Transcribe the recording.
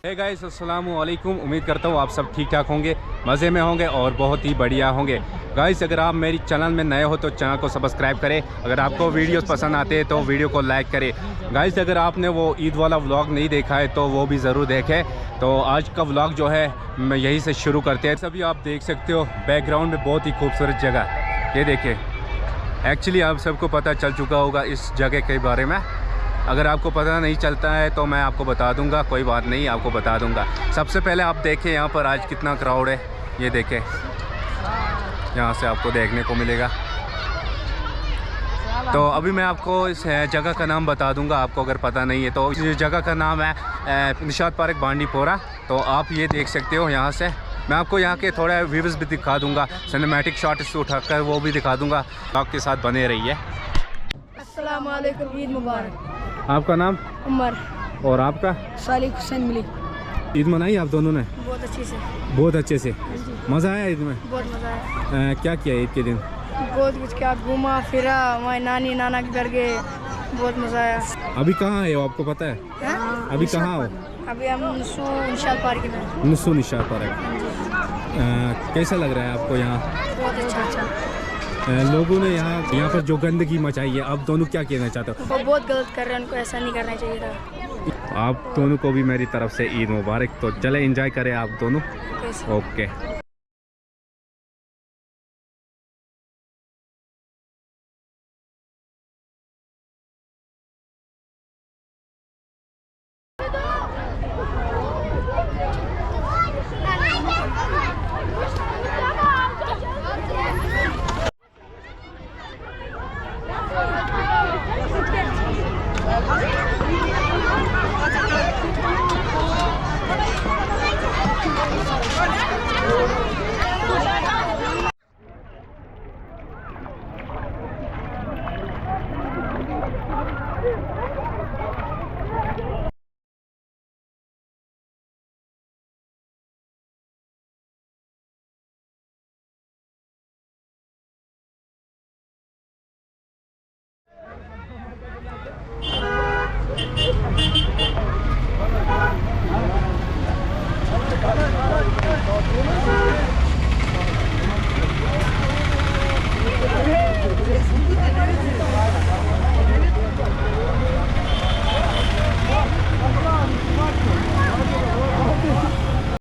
Hey guys, अस्सलामु अलैकुम। उम्मीद करता हूँ आप सब ठीक ठाक होंगे, मज़े में होंगे और बहुत ही बढ़िया होंगे। गाइस, अगर आप मेरी चैनल में नए हो तो चैनल को सब्सक्राइब करें। अगर आपको वीडियोस पसंद आते हैं तो वीडियो को लाइक करें। गाइस, अगर आपने वो ईद वाला व्लॉग नहीं देखा है तो वो भी ज़रूर देखें। तो आज का व्लॉग जो है मैं यहीं से शुरू करते हैं। सभी आप देख सकते हो बैकग्राउंड में बहुत ही खूबसूरत जगह, ये देखिए। एक्चुअली आप सबको पता चल चुका होगा इस जगह के बारे में। अगर आपको पता नहीं चलता है तो मैं आपको बता दूंगा, कोई बात नहीं, आपको बता दूंगा। सबसे पहले आप देखें यहाँ पर आज कितना क्राउड है, ये देखें, यहाँ से आपको देखने को मिलेगा। तो अभी मैं आपको इस जगह का नाम बता दूंगा, आपको अगर पता नहीं है तो। इस जगह का नाम है निशात पार्क बांडीपोरा। तो आप ये देख सकते हो यहाँ से। मैं आपको यहाँ के थोड़ा व्यूज़ भी दिखा दूंगा, सिनेमैटिक शॉट्स उठाकर वो भी दिखा दूंगा। आपके साथ बने रहिए। अस्सलाम वालेकुम, ईद मुबारक। आपका नाम? उमर। और आपका? सालिक हुसैन मिली। ईद मनाई आप दोनों ने? बहुत अच्छी से। बहुत अच्छे से। मज़ा आया ईद में? बहुत मज़ा आया। क्या किया ईद के दिन? बहुत कुछ किया, घूमा फिरा, हमारे नानी नाना के घर गए, बहुत मज़ा आया। अभी कहाँ है आपको पता है? अभी कहाँ हो? अभी हम निशात पार्क में। निशात पार्क। कैसा लग रहा है आपको यहाँ? बहुत अच्छा। लोगों ने यहाँ पर जो गंदगी मचाई है, आप दोनों क्या कहना चाहते हो? वो बहुत गलत कर रहे हैं, उनको ऐसा नहीं करना चाहिए था। आप दोनों को भी मेरी तरफ से ईद मुबारक। तो चले एंजॉय करें आप दोनों। ओके।